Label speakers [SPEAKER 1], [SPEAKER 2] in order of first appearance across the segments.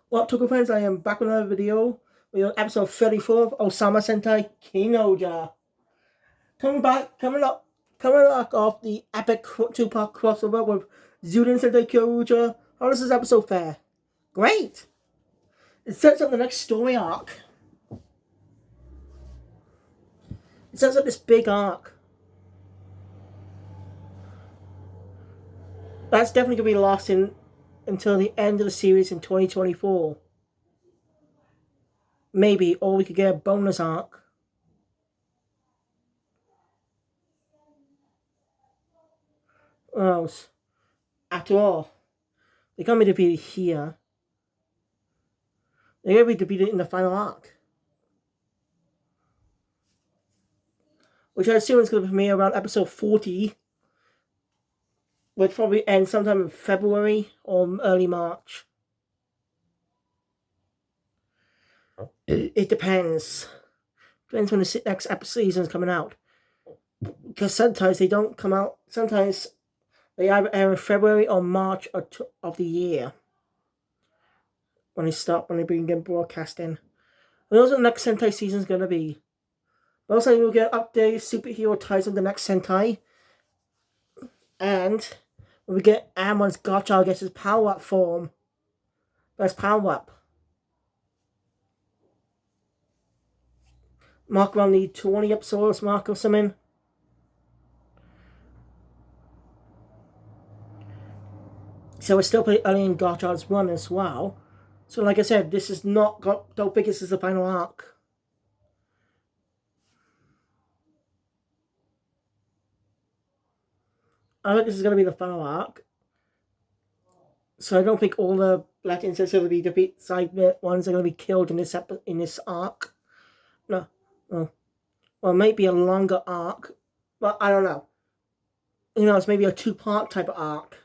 [SPEAKER 1] What up, Toku friends? I am back with another video. We are on episode 34 of Ohsama Sentai King-Ohger. Coming back off the epic two-part crossover with Zuden Sentai Kyoruja. How does this episode fare? Great! It sets up the next story arc. It sets up this big arc. That's definitely going to be lost until the end of the series in 2024. Maybe, or we could get a bonus arc. What else? After all, they're going to be defeated here. They're going to be defeated in the final arc, which I assume is going to premiere around episode 40, which probably ends sometime in February or early March. It depends. Depends when the next season is coming out. Because sometimes they don't come out. Sometimes they either air in February or March of the year. When they begin broadcasting. And also the next Sentai season is going to be. Also, we'll get updated superhero ties on the next Sentai. And when we get Amon's Gotcha gets his power up form. Best power up. Mark around the 20 episodes mark or something. So we're still pretty early in Gotcha's run as well. So like I said, this is not don't think this is the final arc. I think this is going to be the final arc. So I don't think all the Black Insects are going to be defeat side ones are going to be killed in this arc. No. Well, maybe a longer arc, but I don't know. It's maybe a two-part type of arc.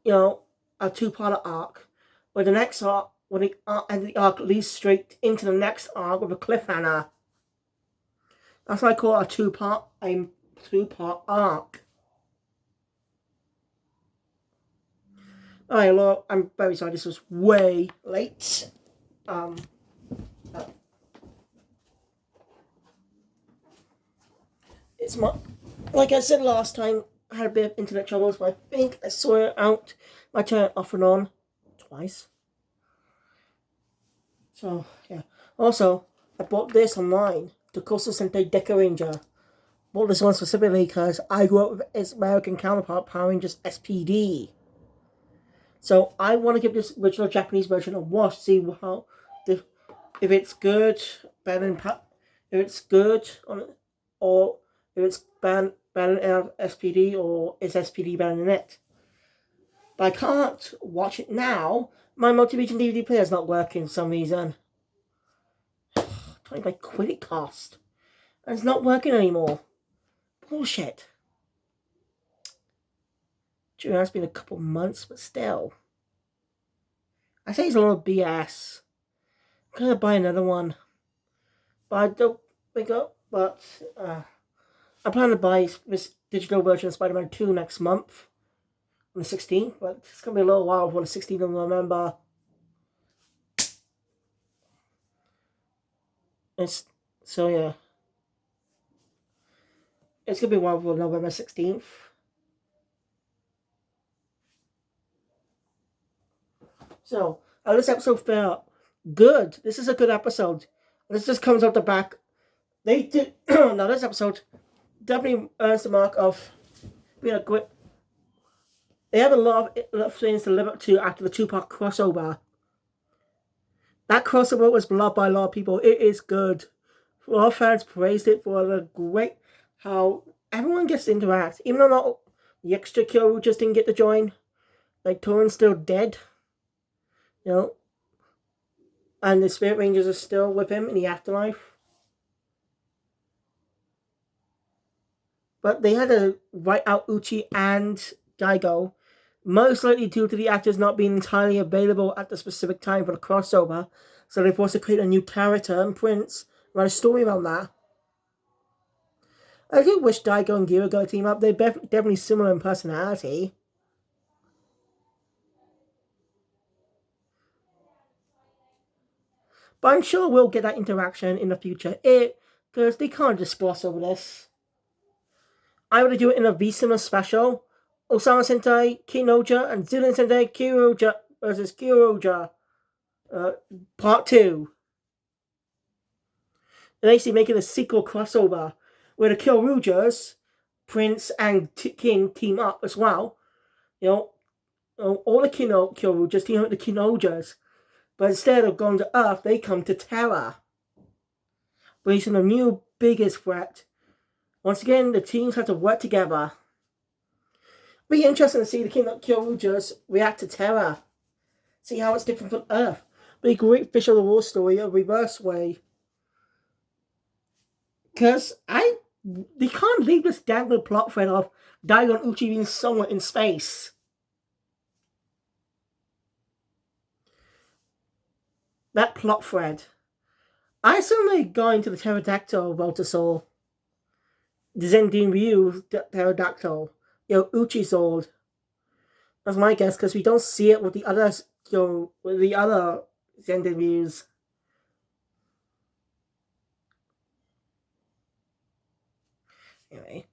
[SPEAKER 1] A two-part arc, where the next arc, when the end of the arc leads straight into the next arc with a cliffhanger. That's what I call a two-part arc. Alright, well, I'm very sorry, this was way late. It's like I said last time, I had a bit of internet troubles, but I think I saw it out. I turned it off and on twice. So, yeah. Also, I bought this online, the Coastal Sentai Deca Ranger. Bought this one specifically because I grew up with its American counterpart, Power Rangers SPD. So I want to give this original Japanese version a watch, see how if it's good, better than if it's good or if it's better than SPD, or is SPD better than it. But I can't watch it now. My multi-region DVD player is not working for some reason. 25 quid it cost. And it's not working anymore. Bullshit. Sure, it's been a couple months, but still. I say it's a lot of BS. I'm gonna buy another one. But I don't think I plan to buy this digital version of Spider-Man 2 next month. On the 16th, but it's gonna be a little while before the 16th of November. So yeah. It's gonna be a while before November 16th. So, this episode felt good. This is a good episode. This just comes off the back. They did now this episode definitely earns the mark of being a great. They have a lot of things to live up to after the two-part crossover. That crossover was loved by a lot of people. It is good. A lot of fans praised it for the great how everyone gets to interact. Even though not the extra Kyoru just didn't get to join. Like Torin's still dead. And the Spirit Rangers are still with him in the afterlife. But they had to write out Uchi and Daigo, most likely due to the actors not being entirely available at the specific time for the crossover. So they're forced to create a new character and Prince, write a story around that. I do wish Daigo and Gira got a team up. They're definitely similar in personality. But I'm sure we'll get that interaction in the future. Because they can't just gloss over this. I would do it in a V-Cinema special. Ohsama Sentai, King-Ohger, and Zillion Sentai, King-Ohger versus King-Ohger. Part 2. And actually making a sequel crossover where the King-Ohgers, Prince and King team up as well. All the King-Ohgers team up with the King-Ohgers. But instead of going to Earth, they come to Terra. Facing a new biggest threat. Once again, the teams have to work together. It'll be interesting to see the King-Ohgers react to Terra. See how it's different from Earth. Be a great Fish of the War story, a reverse way. Because they can't leave this dangling plot thread of Daigon Uchi being somewhere in space. That plot thread. I assume they're going to the pterodactyl Voltosaur. The Zendine Ryu pterodactyl. Uchi's old. That's my guess, because we don't see it with the other Zendine Ryus. Anyway,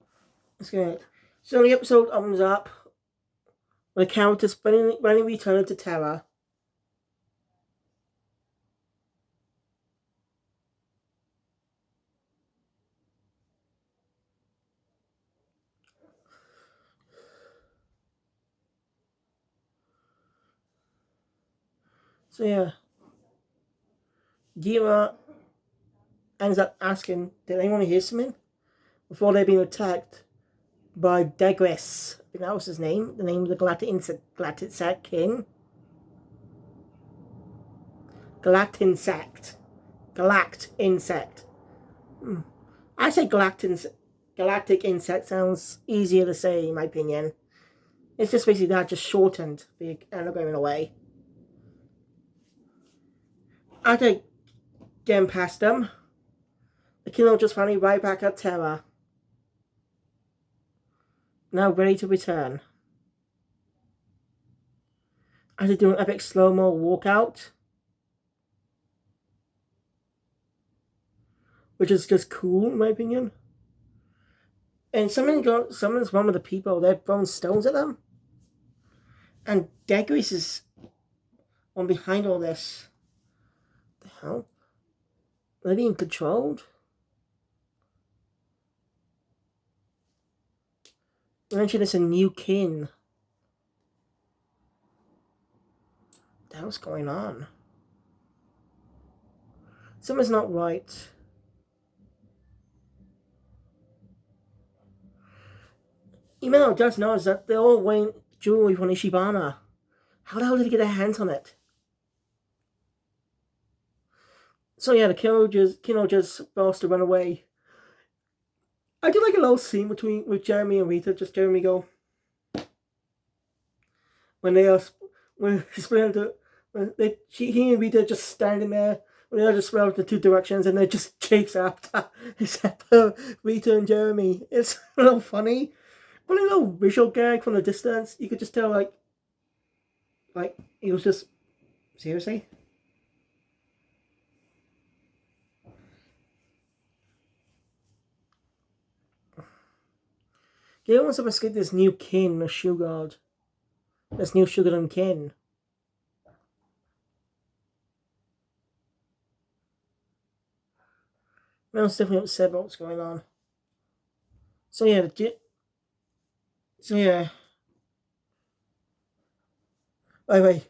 [SPEAKER 1] that's good. So the episode opens up with the characters finally returning to Terra. So yeah, Gira ends up asking, did anyone hear something? Before they're being attacked by Degris. I think that was his name. The name of the galactic insect king. Galactic insect. I say galactic insect sounds easier to say, in my opinion. It's just basically that, just shortened, the anagram in a way. After getting past them, the killer just finally right back at Terra. Now ready to return. After doing an epic slow-mo walkout, which is just cool in my opinion. And summons one of the people, they're throwing stones at them. And Degris is on behind all this. What the hell? Are they being controlled? You mentioned it's a new kin. What the hell's going on? Something's not right. Even though it does know is that they're all wearing jewelry from Ishibana. How the hell did they get their hands on it? So yeah, the King-Ohger's forced to run away. I do like a little scene with Jeremy and Rita. Just Jeremy go when he and Rita just standing there when they just spread the two directions and they just chase after except for Rita and Jeremy. It's a little funny. But a little visual gag from the distance. You could just tell like he was just seriously. They wants to escape this new kin, the Shugard. This new Shugard and kin. Mel's definitely upset about what's going on. So yeah, by the way,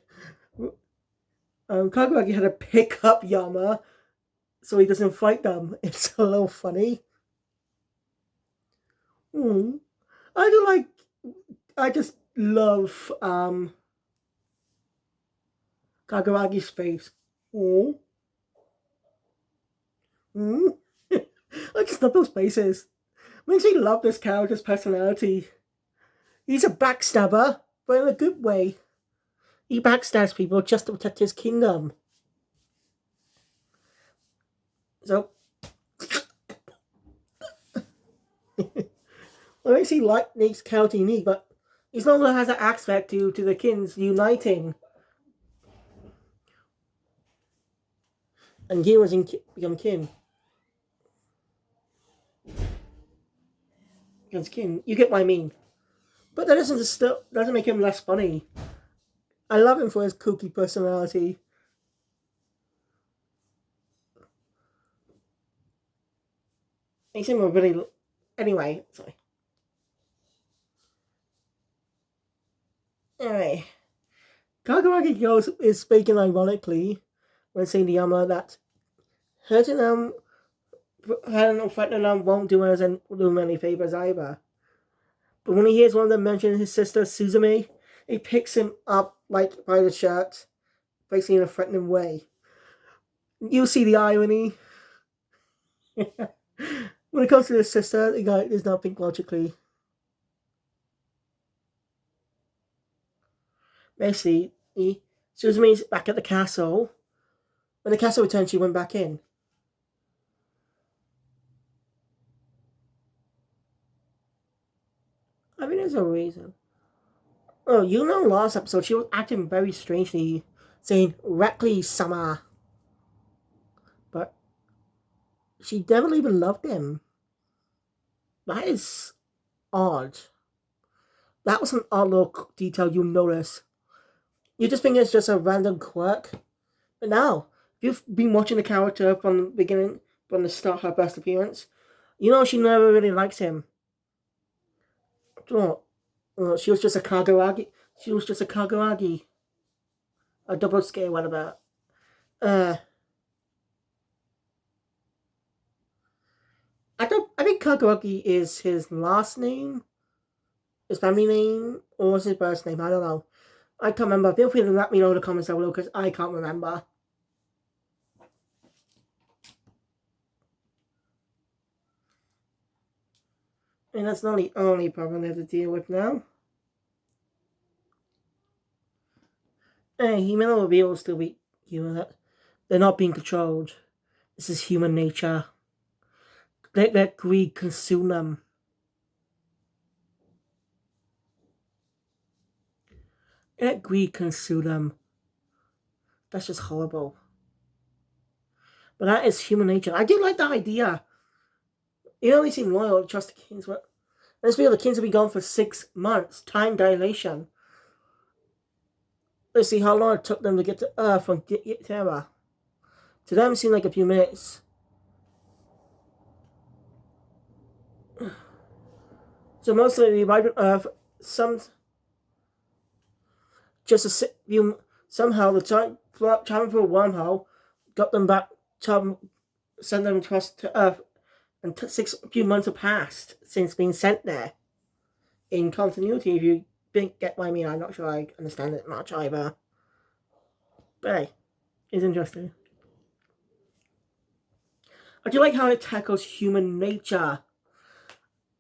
[SPEAKER 1] Kaguragi had to pick up Yama so he doesn't fight them. It's a little funny. I just love Kaguragi's face. I just love those faces. Makes me love this character's personality. He's a backstabber, but in a good way. He backstabs people just to protect his kingdom. So, well, makes he like Nate's character unique, but he's no longer has an aspect to the kins uniting. and he was become king. Becomes king. You get what I mean. But that doesn't make him less funny. I love him for his kooky personality. He seemed really. Anyway, sorry. Anyway, Kakaraki Girls is speaking ironically when saying to Yama that hurting them, threatening them won't do him any favors either. But when he hears one of them mention his sister Suzume, he picks him up like by the shirt, facing in a threatening way. You see the irony. When it comes to his sister, the guy does not think logically. Basically, Suzume's back at the castle. When the castle returned, she went back in. I mean, there's a reason. Oh, last episode, she was acting very strangely, saying, Reckley Sama. But she never even loved him. That is odd. That was an odd little detail you notice. You just think it's just a random quirk. But now, if you've been watching the character from the beginning, from the start, her first appearance, she never really likes him. She was just a Kaguragi. A double scale, whatever. I think Kaguragi is his last name, his family name, or was his birth name? I don't know. I can't remember. Feel free to let me know in the comments below because I can't remember. And that's not the only problem they have to deal with now. Hey, human reveals to be human that they're not being controlled. This is human nature. Let greed consume them. Let greed consume them. That's just horrible. But that is human nature. I do like that idea. You only seem loyal to trust the kings, but let's be real, the kings will be gone for 6 months. Time dilation. Let's see how long it took them to get to Earth from Terra. To them, it seemed like a few minutes. So mostly they arrived on Earth. Somehow the time traveling through a wormhole got them back to send them across to Earth, and few months have passed since being sent there. In continuity, if you get what I mean, I'm not sure I understand it much either. But hey, it's interesting. I do like how it tackles human nature.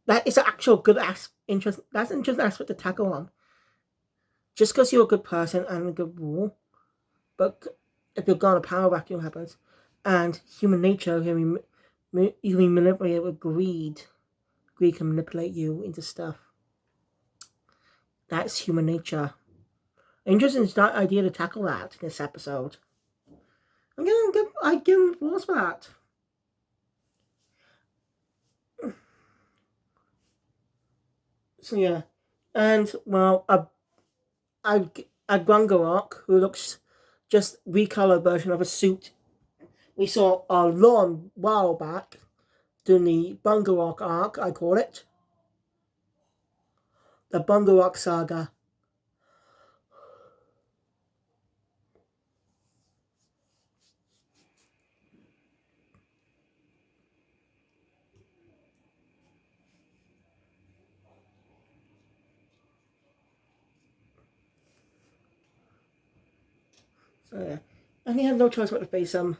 [SPEAKER 1] That is an actual good that's an interesting aspect to tackle on. Just because you're a good person and a good rule, but if you're gone, a power vacuum happens, and human nature can be manipulated with greed. Greed can manipulate you into stuff. That's human nature. Interesting idea to tackle that in this episode. I give him applause for that. So yeah, and well, a Gung-Ohger who looks just recolored version of a suit we saw a long while back during the Gung-Ohger arc, I call it. The Gung-Ohger saga. So yeah, and he had no choice but to face him.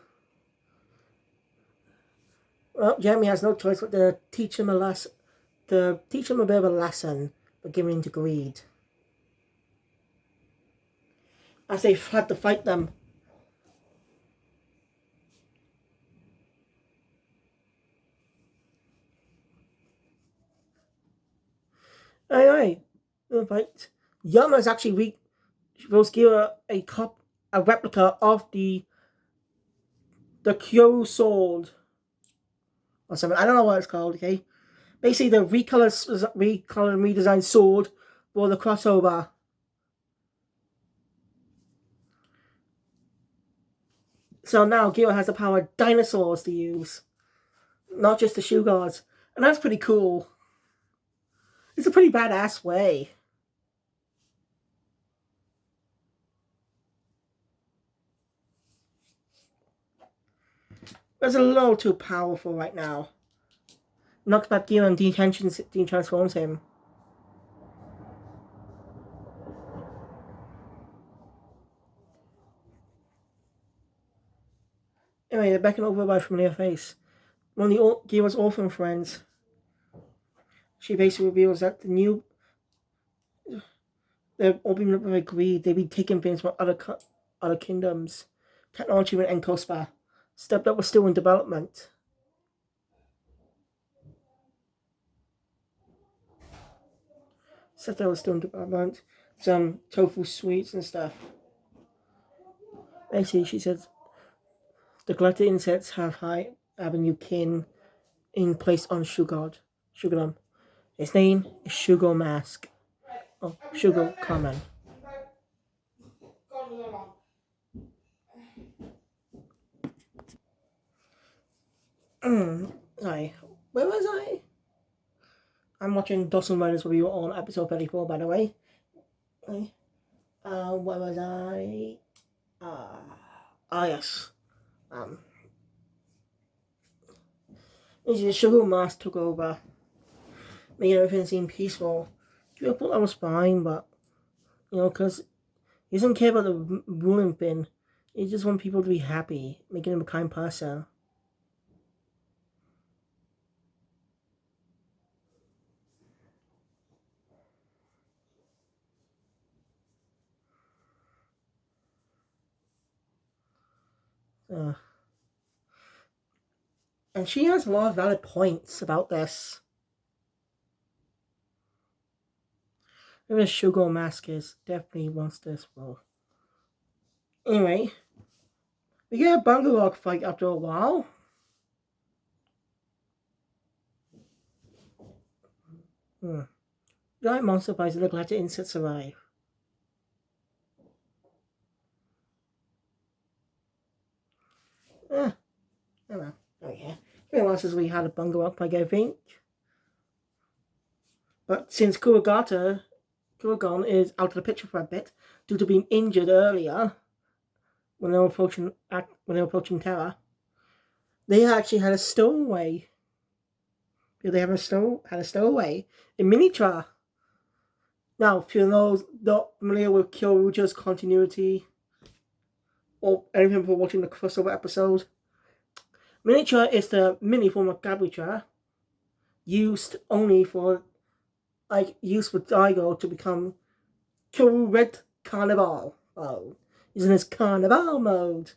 [SPEAKER 1] Well, Jeremy has no choice but to teach him a bit of a lesson for giving in to greed. As they had to fight them. Anyway, right. Yama is actually supposed to give a replica of the the Kyo sword or something. I don't know what it's called. Okay, basically the recolored, redesigned sword for the crossover. So now Geo has the power of dinosaurs to use, not just the shoe guards, and that's pretty cool. It's a pretty badass way. It's a little too powerful right now. Knocks back Geo and de-transforms him. Anyway, they're beckoned over by a familiar face. One of Geo's orphan friends. She basically reveals that they've all been agreed they've been taking things from other kingdoms. Technology and Encospa. Stepped up was still in development. Stepped up was still in development. Some tofu sweets and stuff. Basically, she says the galactic insects have a new kin in place on Sugarum. His name is Sugar Mask. Oh, Sugar Common. Sorry, where was I? I'm watching Dawson Riders review on episode 34, by the way. Where was I? Yes. The Sugar Mask took over, making everything seem peaceful. I thought that was fine, but, because he doesn't care about the ruling thing. He just wants people to be happy, making him a kind person. And she has a lot of valid points about this. Maybe the Sugar Mask definitely wants this role. Anyway, we get a Bungle Rock fight after a while. Giant monster bites look like the insects arrive. I don't know. Okay. Realizes we had a Bungle Rock fight, I think. But since Kuragon is out of the picture for a bit due to being injured earlier when they were approaching Terra, they actually had a stowaway. They had a stowaway in miniature. Now, if you're not familiar with Kyoruja's continuity or anything for watching the crossover episode, miniature is the mini form of Gabucha used only for use with Daigo to become Kyoru Red Carnival. Oh, he's in his Carnival mode.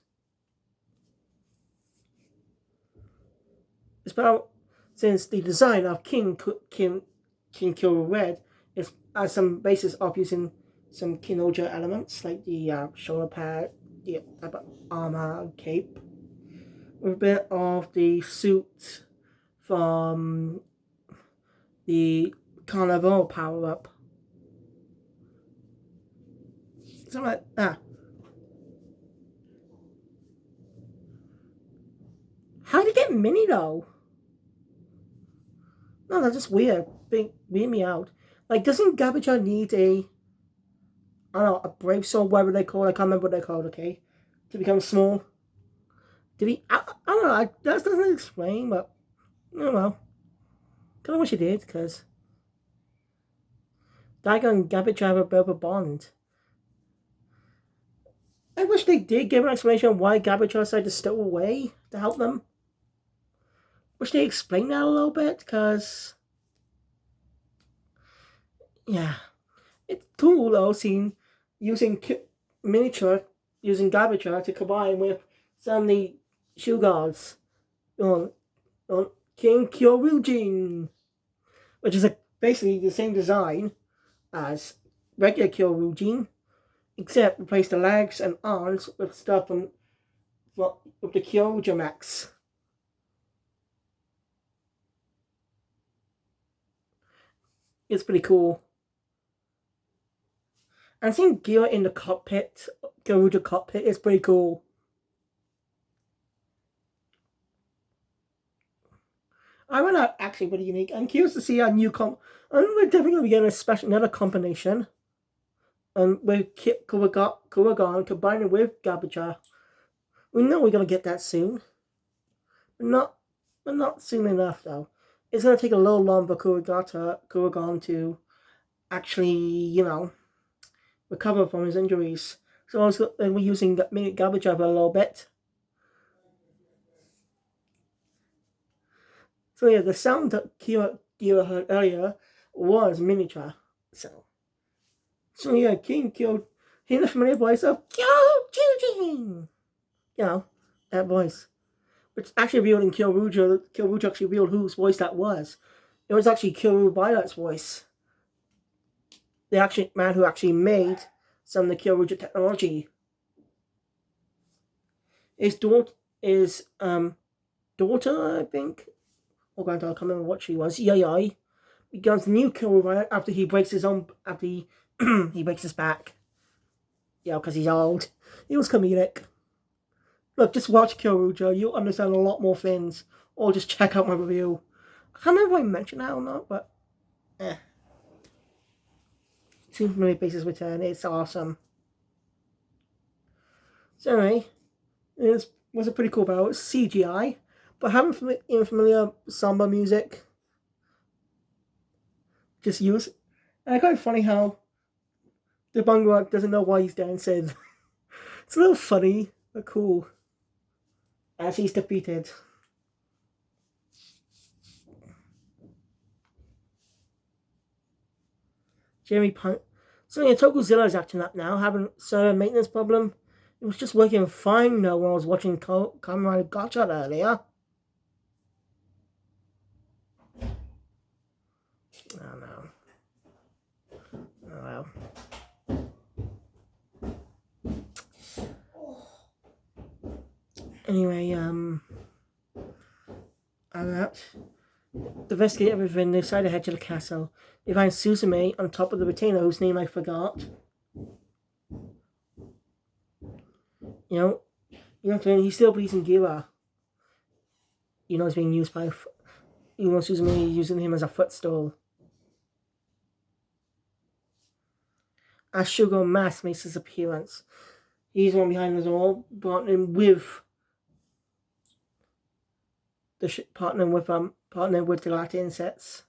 [SPEAKER 1] It's about since the design of King Kyoru Red is as some basis of using some King-Ohger elements like the shoulder pad, the armor, cape, with a bit of the suit from the Carnival power up. Something like that. How did he get mini though? No, that's just weird. Weird me out. Like, doesn't Gabucha need a brave soul, whatever they call it? I can't remember what they're called, okay? To become small? Did he? I don't know. That doesn't explain, but I don't know. Kind of wish he did, because Daigo and Gabucha have a bit of a bond. I wish they did give an explanation of why Gabucha decided to stow away to help them. Wish they explained that a little bit, because yeah, it's cool though seeing using miniature using Gabucha to combine with some of the shoe guards on King Kyorujin, which is basically the same design as regular Kyorujin, except replace the legs and arms with stuff from with the King-Ohger Max. It's pretty cool. And seeing Gira in the cockpit, King-Ohger cockpit, is pretty cool. I went out actually pretty unique. I'm curious to see a new we're definitely going to be getting another combination. With Kuwagan combined with Gabacha. We know we're going to get that soon. But not soon enough though. It's going to take a little longer for Kuwagan to actually, recover from his injuries. So we're using Gabacha for a little bit. So yeah, the sound that Kira heard earlier was miniature. So yeah, King killed. Hear the familiar voice of Kyo. That voice. Which actually revealed in Kyoruja actually revealed whose voice that was. It was actually Kyoru Violet's voice. The man who actually made some of the Kyoruja technology. His daughter, I think, or granddaughter, I can't remember what she was. Yai becomes the new Kyoru Violet after he breaks his back. Because he's old. He was comedic. Look, just watch Kyoruja. You'll understand a lot more things. Or just check out my review. I can't remember if I mentioned that or not, but Super Mario Bases Return. It's awesome. So anyway, it was a pretty cool battle. It's CGI, but having familiar samba music just use. And it's kind of funny how the Bungo doesn't know why he's dancing. It's a little funny, but cool. As he's defeated. Jeremy Punt. So yeah, Tokuzilla's acting up now, having a maintenance problem. It was just working fine though when I was watching Kamen Rider Gotcha earlier. Oh no. Oh well. Anyway, I'm out. To investigate everything, they decide to head to the castle. They find Suzume on top of the retainer whose name I forgot. He still believes in Gira. He's being used by. Suzume is using him as a footstool. As Sugar Mask makes his appearance, he's one behind us all, partnering with the Galactic Insects.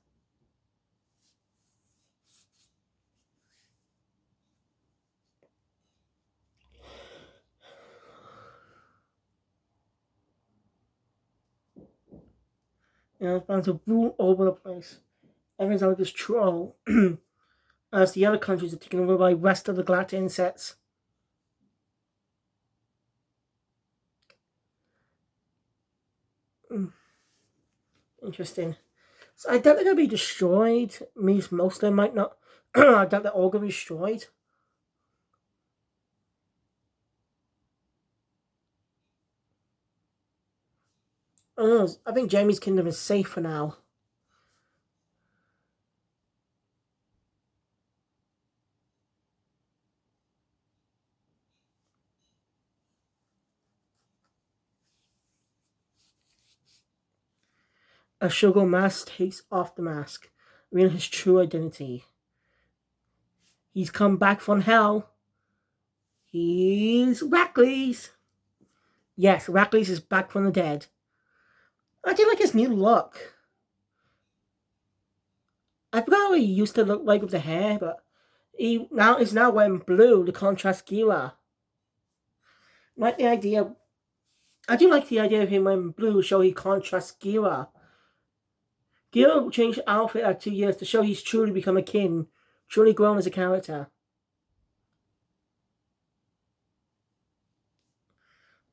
[SPEAKER 1] It's bound to rule over the place. Everyone's out of control. As the other countries are taken over by the rest of the Galactic Insects. Interesting. So I doubt they're going to be destroyed. Most of them might not. I doubt they're all going to be destroyed. I think Jamie's kingdom is safe for now. As Sugar Mask takes off the mask, revealing his true identity. He's come back from hell. He's Rackley's. Yes, Rackley's is back from the dead. I do like his new look. I forgot what he used to look like with the hair, but he's now wearing blue to contrast Gira. Like the idea. I do like the idea of him wearing blue, so he contrasts Gira. Gira changed outfit at 2 years to show he's truly become a king, truly grown as a character.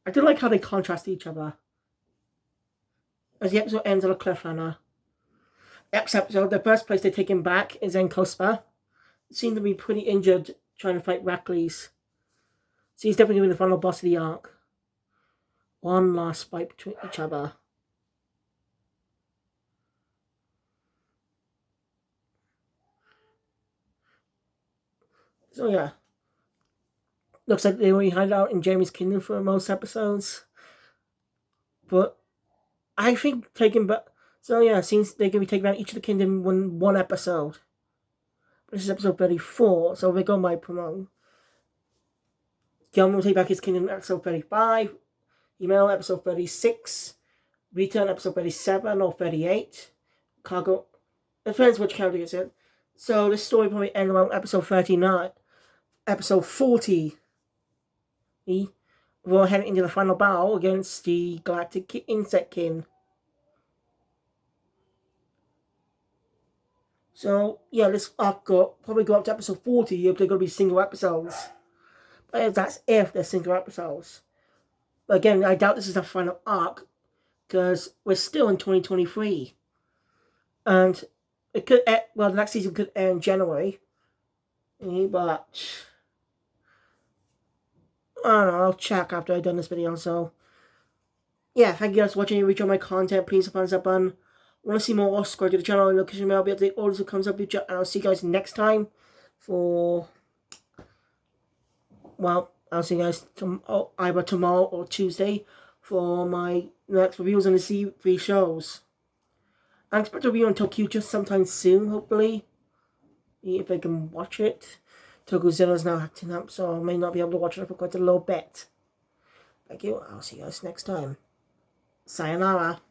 [SPEAKER 1] I do like how they contrast each other. As the episode ends on a cliffhanger. Next episode, the first place they take him back is Encospa. Seemed to be pretty injured trying to fight Rackley's. So he's definitely going to be the final boss of the arc. one last fight between each other. So yeah, looks like they only hide out in Jamie's kingdom for most episodes. But I think taking back. So yeah, it seems they're gonna be taking out each of the kingdom in one episode. This is episode 34, so we go by promote. Gilman will take back his kingdom episode 35. Email episode 36. Return episode 37 or 38. Cargo. It depends which character gets it. So this story probably end around episode 39. Episode 40. We're heading into the final battle against the Galactic Insect King. So yeah, this arc probably go up to episode 40 if they're going to be single episodes. But that's if they're single episodes. But again, I doubt this is the final arc because we're still in 2023, and it could the next season could end in January. But I don't know. I'll check after I've done this video. So yeah, thank you guys for watching. If you enjoy my content, please hit the thumbs up button. Want to see more? Subscribe to the channel and location mail. I'll be updating all this comes up future, and I'll see you guys next time for. Well, I'll see you guys either tomorrow or Tuesday for my next reviews on the C3 shows. I expect a review on Tokyo just sometime soon, hopefully. If I can watch it. Tokuzilla's now acting up, so I may not be able to watch it for quite a little bit. Thank you. I'll see you guys next time. Sayonara.